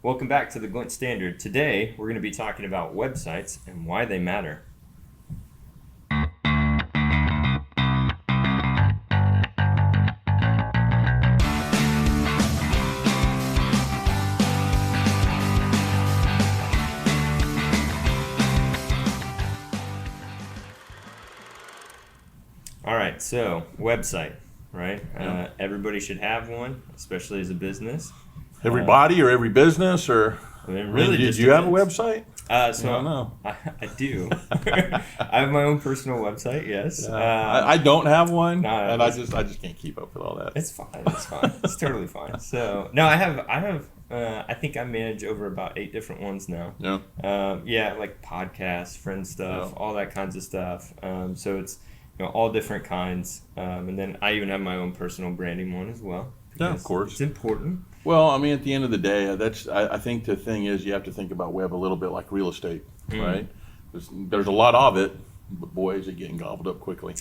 Welcome back to the Glint Standard. Today, we're going to be talking about websites and why they matter. All right, so website, right? Yeah. Everybody should have one, especially as a business. Everybody or every business or I mean, really, do just you have a depends. website? So I don't know. I do. I have my own personal website. Yes. I don't have one, no, and I just can't keep up with all that. It's fine. It's fine. It's totally fine. So no, I have. I think I manage over about 8 different ones now. Yeah. Like podcasts, friend stuff, Yeah. all that kinds of stuff. So it's all different kinds. And then I even have my own personal branding one as well. Yeah, of because course. It's important. Well, I mean, at the end of the day, I think the thing is you have to think about web a little bit like real estate, right? There's a lot of it, but boy, is it getting gobbled up quickly.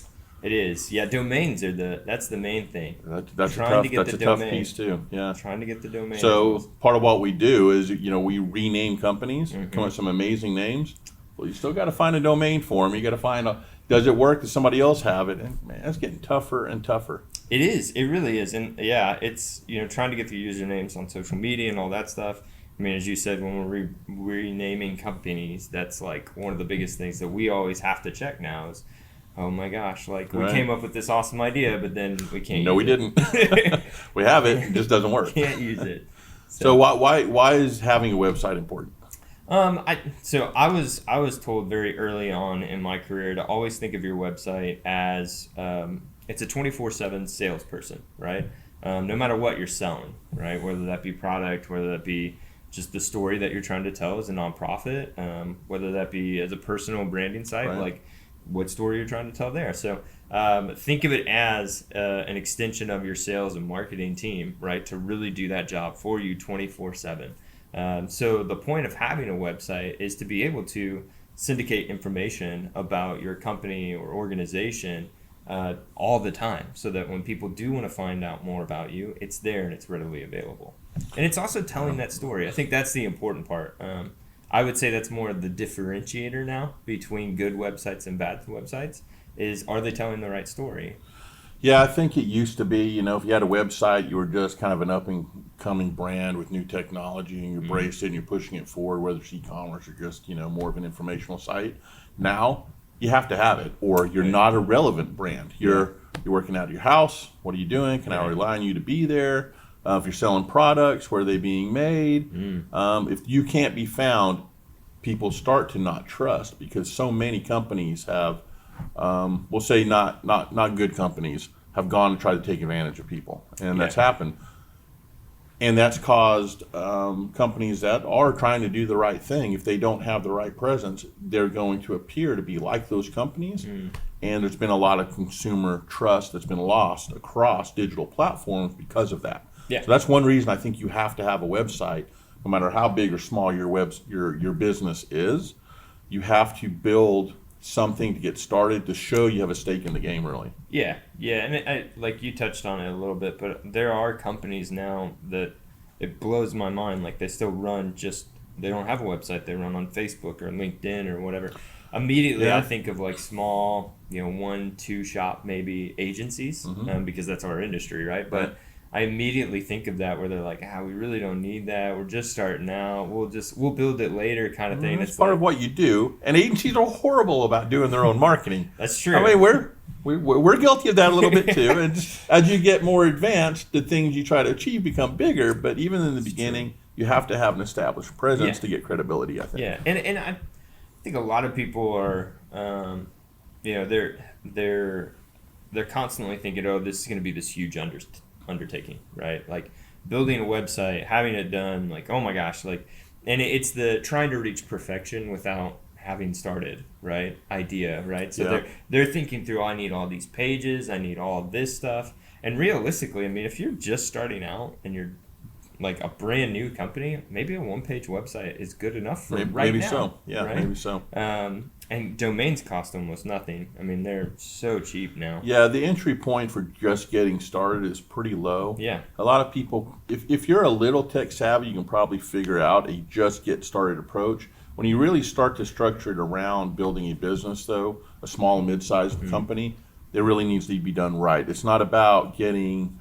It is. Yeah, domains are that's the main thing. That's Trying to get a the tough domain. piece too. Yeah. Trying to get the domain. So part of what we do is, we rename companies, come up with some amazing names. Well, you still got to find a domain for them. You got to find does it work? Does somebody else have it? And man, it's getting tougher and tougher. It is. It really is. And yeah, it's, trying to get the usernames on social media and all that stuff. I mean, as you said, when we're renaming companies, that's like one of the biggest things that we always have to check now is, oh my gosh, like we came up with this awesome idea, but then we can't No, we use didn't. We have it. It just doesn't work. Can't use it. So why is having a website important? I was told very early on in my career to always think of your website as it's a 24/7 salesperson, right? No matter what you're selling, right? Whether that be product, whether that be just the story that you're trying to tell as a nonprofit, whether that be as a personal branding site, Right. like what story you're trying to tell there. So think of it as an extension of your sales and marketing team, right? To really do that job for you 24/7. So the point of having a website is to be able to syndicate information about your company or organization all the time, so that when people do want to find out more about you, it's there and it's readily available. And it's also telling that story. I think that's the important part. I would say that's more of the differentiator now between good websites and bad websites is, are they telling the right story? Yeah, I think it used to be, if you had a website, you were just kind of an up and coming brand with new technology and you embraced it and you're pushing it forward, whether it's e-commerce or just, more of an informational site. Now you have to have it or you're not a relevant brand. You're working out of your house. What are you doing? Can I rely on you to be there? If you're selling products, where are they being made? If you can't be found, people start to not trust because so many companies have we'll say not good companies have gone and tried to take advantage of people, and that's happened, and that's caused companies that are trying to do the right thing. If they don't have the right presence, they're going to appear to be like those companies, and there's been a lot of consumer trust that's been lost across digital platforms because of that. Yeah. So that's one reason I think you have to have a website, no matter how big or small your business is. You have to build something to get started to show you have a stake in the game, really. Yeah, and like you touched on it a little bit, but there are companies now that it blows my mind. Like they still run they don't have a website. They run on Facebook or LinkedIn or whatever. Immediately, I think of like small, 1-2 shop maybe agencies, because that's our industry, right? But I immediately think of that where they're like, we really don't need that. We're just starting out. We'll build it later kind of thing. That's part of what you do. And agencies are horrible about doing their own marketing. That's true. I mean, we're guilty of that a little bit too. And as you get more advanced, the things you try to achieve become bigger. But even in the beginning, you have to have an established presence to get credibility, I think. Yeah, and I think a lot of people are, they're constantly thinking, this is going to be this huge undertaking, right? Like building a website, having it done, like, oh my gosh, like, and it's the trying to reach perfection without having started, right? Idea, right? So they're thinking through, I need all these pages, I need all this stuff. And realistically, I mean, if you're just starting out and you're like a brand new company, maybe a one-page website is good enough for right now. Maybe so. Yeah, right? maybe so. And domains cost almost nothing. I mean, they're so cheap now. Yeah, the entry point for just getting started is pretty low. Yeah. A lot of people, if you're a little tech savvy, you can probably figure out a just get started approach. When you really start to structure it around building a business, though, a small and mid-sized company, it really needs to be done right. It's not about getting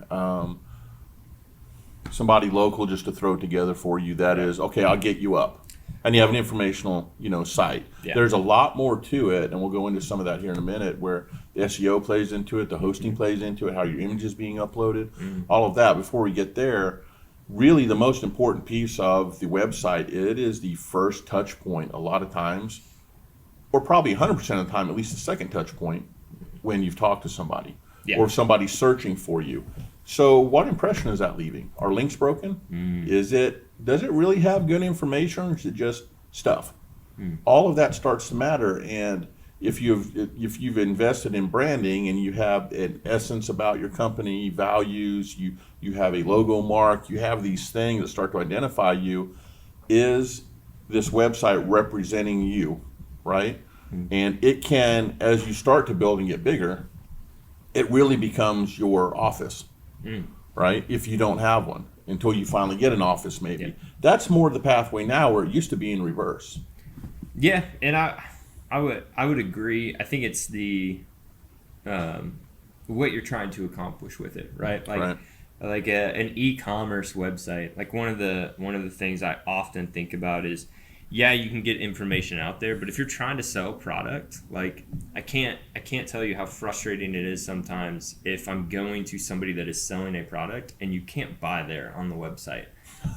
somebody local just to throw it together for you. That is, okay, I'll get you up. And you have an informational, site. Yeah. There's a lot more to it, and we'll go into some of that here in a minute, where the SEO plays into it, the hosting plays into it, how your image is being uploaded, all of that. Before we get there, really the most important piece of the website, it is the first touch point a lot of times, or probably 100% of the time, at least the second touch point when you've talked to somebody, Yeah. or somebody's searching for you. So what impression is that leaving? Are links broken? Does it really have good information, or is it just stuff? All of that starts to matter. And if you've invested in branding and you have an essence about your company, values, you have a logo mark, you have these things that start to identify you, is this website representing you, right? And it can, as you start to build and get bigger, it really becomes your office, right? If you don't have one, until you finally get an office, maybe. Yeah. That's more the pathway now, where it used to be in reverse. Yeah, and I would agree. I think it's the what you're trying to accomplish with it, right? Like an e-commerce website. Like one of the things I often think about is, yeah, you can get information out there, but if you're trying to sell product, like I can't tell you how frustrating it is sometimes if I'm going to somebody that is selling a product and you can't buy there on the website,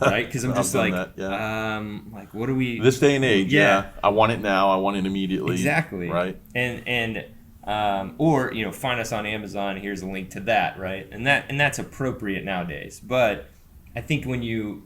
right? Because I'm just like, that, yeah. like what do we? This day and age, Yeah. I want it now. I want it immediately. Exactly. Right. And or find us on Amazon. Here's a link to that, right? And that's appropriate nowadays. But I think when you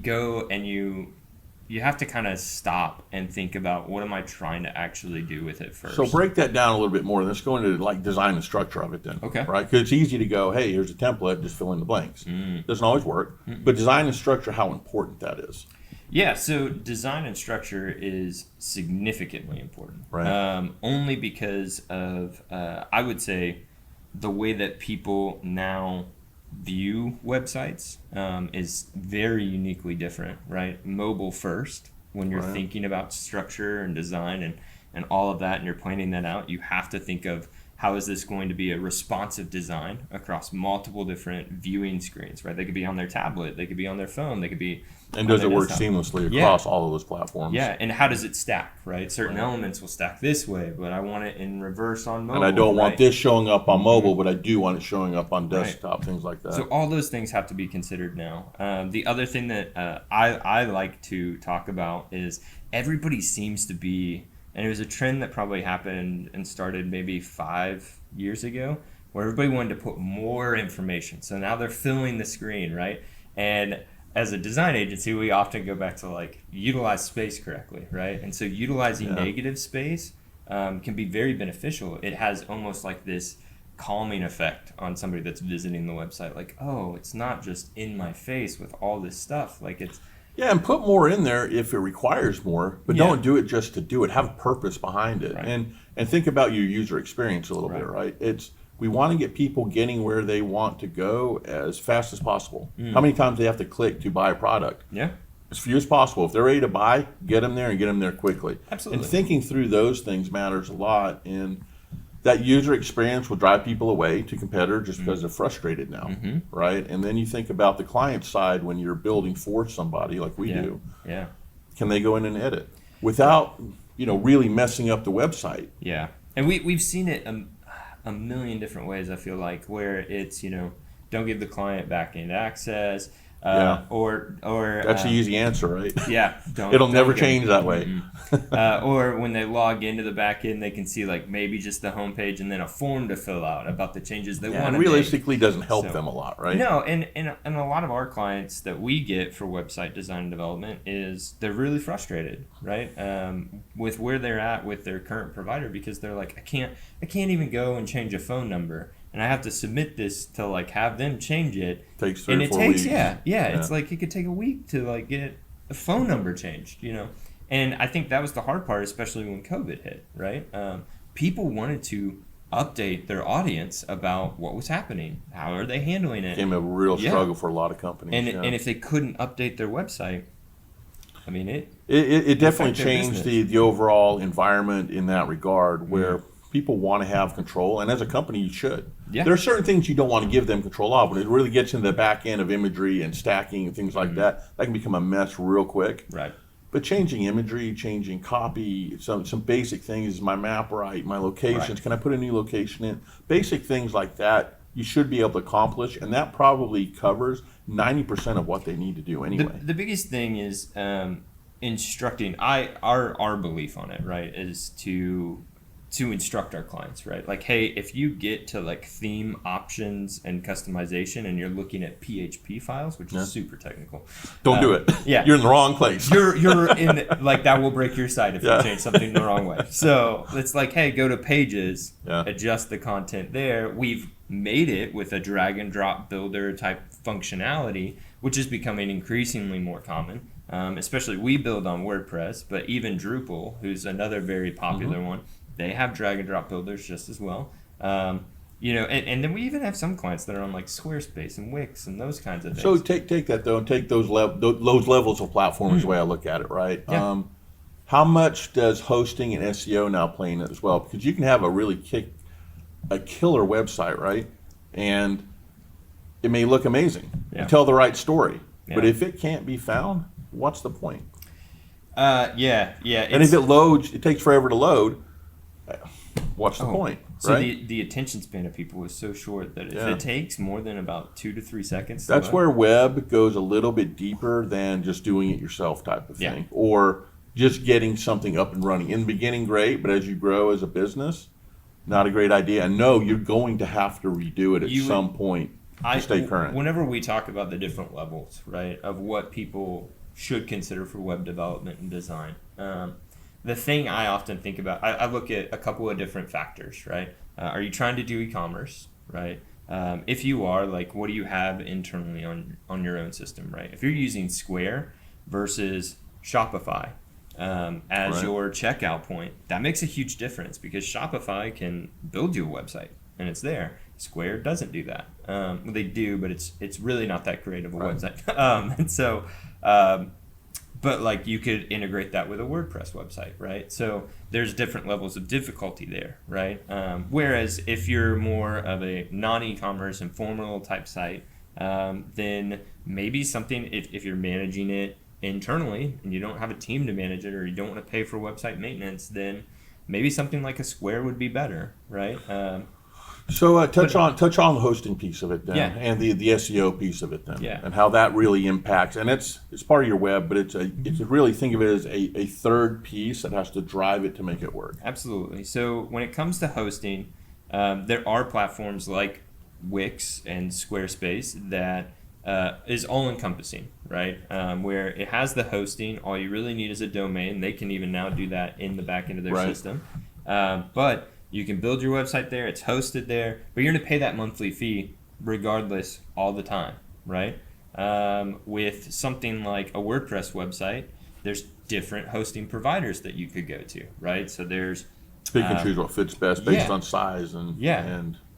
go and you have to kind of stop and think about, what am I trying to actually do with it first? So break that down a little bit more. Let's go into like design and structure of it then. Okay. Right? Because it's easy to go, hey, here's a template, just fill in the blanks. Doesn't always work. But design and structure, how important that is. Yeah, so design and structure is significantly important. Right. Only because of, I would say, the way that people now view websites is very uniquely different, right? Mobile first, when you're Right. thinking about structure and design and all of that, and you're planning that out, you have to think of, how is this going to be a responsive design across multiple different viewing screens, right? They could be on their tablet, they could be on their phone, they could be And does on it their work desktop. seamlessly Yeah. across all of those platforms? Yeah, and how does it stack, right? Certain Right. elements will stack this way, but I want it in reverse on mobile. And I don't want right? this showing up on mobile, but I do want it showing up on desktop, things like that. So all those things have to be considered now. The other thing that I like to talk about is, everybody seems to be, and it was a trend that probably happened and started maybe 5 years ago, where everybody wanted to put more information. So now they're filling the screen, right? And as a design agency, we often go back to like, utilize space correctly, right? And so utilizing negative space can be very beneficial. It has almost like this calming effect on somebody that's visiting the website. Like, oh, it's not just in my face with all this stuff. Like it's, Yeah, and put more in there if it requires more, but Yeah. don't do it just to do it. Have a purpose behind it. Right. And think about your user experience a little Right. bit, right? We want to get people getting where they want to go as fast as possible. How many times they have to click to buy a product? yeah, As few as possible. If they're ready to buy, get them there and get them there quickly. Absolutely. And thinking through those things matters a lot. And that user experience will drive people away to competitor just because they're frustrated now, right? And then you think about the client side when you're building for somebody like we yeah, do. yeah, Can they go in and edit without, really messing up the website? yeah. And we've seen it a million different ways, I feel like, where it's, don't give the client back-end access, Yeah. or That's the easy answer, right? yeah, don't, It'll don't never give- change that way. Or when they log into the back end, they can see like maybe just the homepage and then a form to fill out about the changes they Yeah, want and to make. realistically doesn't help So- them a lot, right? No, and a lot of our clients that we get for website design and development is they're really frustrated, right, with where they're at with their current provider, because they're like, I can't even go and change a phone number, and I have to submit this to like have them change it. Takes 3 And or it 4 takes weeks. yeah, it's like it could take a week to like get a phone number changed, And I think that was the hard part, especially when COVID hit, right? People wanted to update their audience about what was happening. How are they handling it? Became a real struggle for a lot of companies. And if they couldn't update their website, I mean, it definitely changed the overall environment in that regard, where people want to have control, and as a company, you should. Yeah. There are certain things you don't want to give them control of, but it really gets into the back end of imagery and stacking and things like that. That can become a mess real quick. Right. But changing imagery, changing copy, some basic things, is my map right, my locations, right. Can I put a new location in? Basic things like that you should be able to accomplish, and that probably covers 90% of what they need to do anyway. The biggest thing is instructing. Our belief on it, right, is to instruct our clients, right? Like, hey, if you get to like theme options and customization and you're looking at PHP files, which is super technical. Don't do it. Yeah. You're in the wrong place. You're in, like, that will break your site if you change something the wrong way. So it's like, hey, go to pages, adjust the content there. We've made it with a drag and drop builder type functionality, which is becoming increasingly more common. Especially we build on WordPress, but even Drupal, who's another very popular one, they have drag and drop builders just as well. And then we even have some clients that are on like Squarespace and Wix and those kinds of things. So take that though, and take those levels of platform is the way I look at it, right? Yeah. How much does hosting and SEO now play in it as well? Because you can have a really killer website, right? And it may look amazing. You tell the right story. But if it can't be found, what's the point? And if it loads, it takes forever to load. What's the point? So right? the attention span of people is so short that if it takes more than about 2 to 3 seconds, that's where web goes a little bit deeper than just doing it yourself type of thing, or just getting something up and running. In the beginning, great, but as you grow as a business, not a great idea. And no, you're going to have to redo it at some point to stay current. Whenever we talk about the different levels, right, of what people should consider for web development and design. The thing I often think about, I look at a couple of different factors, right? Are you trying to do e-commerce, right? If you are, like, what do you have internally on your own system, right? If you're using Square versus Shopify as your checkout point, that makes a huge difference, because Shopify can build you a website and it's there. Square doesn't do that. Well, they do, but it's really not that great of a website. And so... but like, you could integrate that with a WordPress website, right? So there's different levels of difficulty there, right? Whereas if you're more of a non-e-commerce informal type site, then maybe something, if you're managing it internally and you don't have a team to manage it, or you don't want to pay for website maintenance, then maybe something like a Square would be better, right? So touch on the hosting piece of it then, and the SEO piece of it then, and how that really impacts. And it's part of your web, but it's really, think of it as a third piece that has to drive it to make it work. Absolutely. So when it comes to hosting, there are platforms like Wix and Squarespace that is all encompassing, right? Where it has the hosting. All you really need is a domain. They can even now do that in the back end of their system, but you can build your website there, it's hosted there, but you're going to pay that monthly fee regardless all the time, right? With something like a WordPress website, there's different hosting providers that you could go to, right? So there's... Pick and choose what fits best based on size and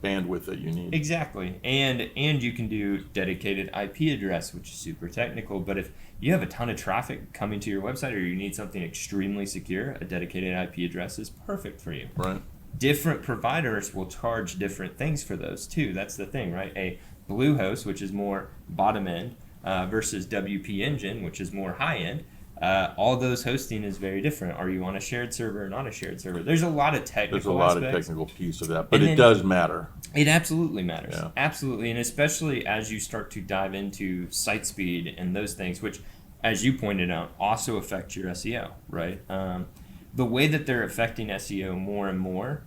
bandwidth that you need. Exactly. And you can do dedicated IP address, which is super technical, but if you have a ton of traffic coming to your website, or you need something extremely secure, a dedicated IP address is perfect for you. Right. Different providers will charge different things for those too. That's the thing, right? A Bluehost, which is more bottom end, versus WP Engine, which is more high end. All those hosting is very different. Are you on a shared server or not a shared server? There's a lot of technical aspects. There's a lot of technical piece of that, but it does matter. It absolutely matters. Yeah. Absolutely, and especially as you start to dive into site speed and those things, which, as you pointed out, also affect your SEO, right? The way that they're affecting SEO more and more,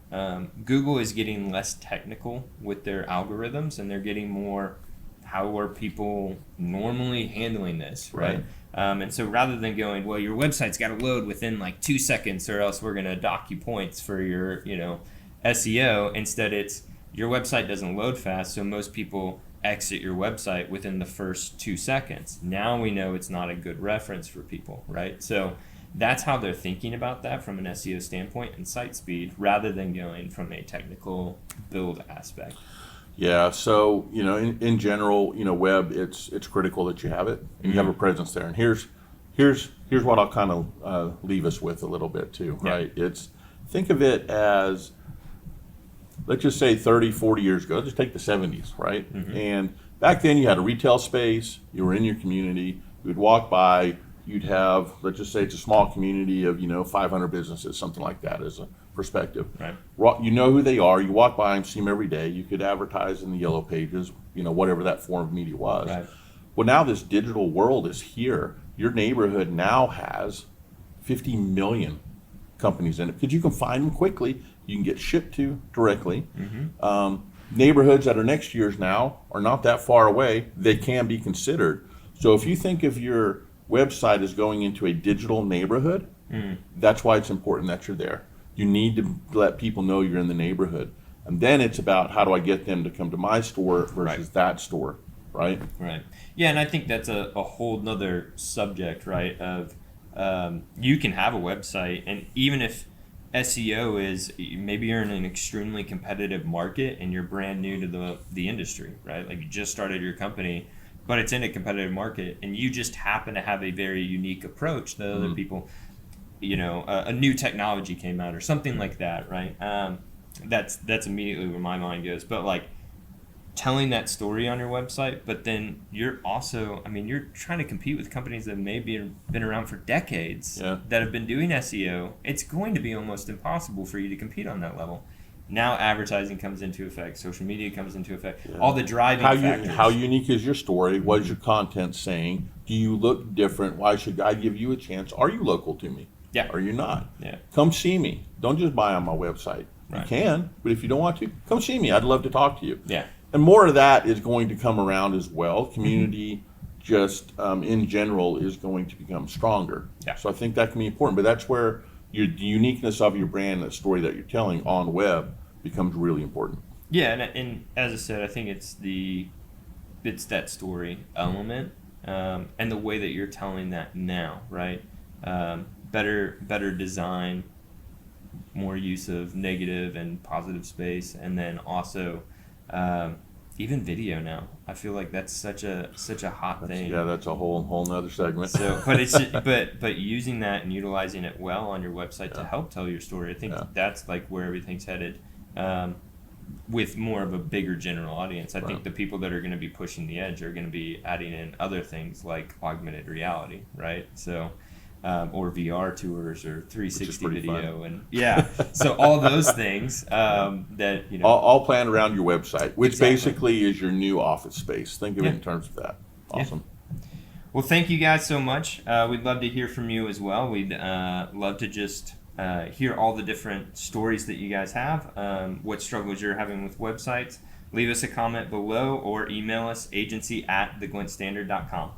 Google is getting less technical with their algorithms, and they're getting more, how are people normally handling this, right? And so rather than going, well, your website's got to load within like 2 seconds, or else we're going to dock you points for your, SEO. Instead, it's your website doesn't load fast, so most people exit your website within the first 2 seconds. Now we know it's not a good reference for people, right? So that's how they're thinking about that from an SEO standpoint and site speed, rather than going from a technical build aspect. Yeah, so in general, web, it's critical that you have it and you have a presence there. And here's what I'll kind of leave us with a little bit too, right? It's think of it as, let's just say 30, 40 years ago. Just take the 70s, right? And back then you had a retail space, you were in your community, you would walk by, you'd have, let's just say it's a small community of 500 businesses, something like that as a perspective. Right. You know who they are, you walk by them, see them every day, you could advertise in the yellow pages, whatever that form of media was. Right. Well, now this digital world is here. Your neighborhood now has 50 million companies in it because you can find them quickly, you can get shipped to directly. Neighborhoods that are next to yours now are not that far away, they can be considered. So if you think of your website as going into a digital neighborhood, that's why it's important that you're there. You need to let people know you're in the neighborhood. And then it's about how do I get them to come to my store versus that store, right? Right. Yeah, and I think that's a whole nother subject, right? Of you can have a website, and even if SEO is, maybe you're in an extremely competitive market and you're brand new to the industry, right? Like you just started your company, but it's in a competitive market, and you just happen to have a very unique approach that other people, a new technology came out or something like that, right? That's immediately where my mind goes. But like telling that story on your website, but then you're also, you're trying to compete with companies that maybe been around for decades that have been doing SEO. It's going to be almost impossible for you to compete on that level. Now advertising comes into effect, social media comes into effect, all the driving factors. How unique is your story? What is your content saying? Do you look different? Why should I give you a chance? Are you local to me? Yeah. Are you not? Yeah. Come see me. Don't just buy on my website. Right. You can, but if you don't want to, come see me. I'd love to talk to you. Yeah. And more of that is going to come around as well. Community just in general is going to become stronger. Yeah. So I think that can be important. But that's where the uniqueness of your brand, that story that you're telling on web becomes really important. Yeah, and as I said, I think it's that story element and the way that you're telling that now, right? Better design, more use of negative and positive space, and then also even video now. I feel like that's such a hot thing. Yeah, that's a whole nother segment. So, but using that and utilizing it well on your website to help tell your story, I think that's like where everything's headed. With more of a bigger general audience, I think the people that are going to be pushing the edge are going to be adding in other things like augmented reality, right? So. Or VR tours or 360 video fun. and so all those things that all planned around your website, which Exactly. basically is your new office space. Think of it in terms of that. Awesome. Well, thank you guys so much. We'd love to hear from you as well. We'd love to just hear all the different stories that you guys have, what struggles you're having with websites. Leave us a comment below or email us agency@theglintstandard.com.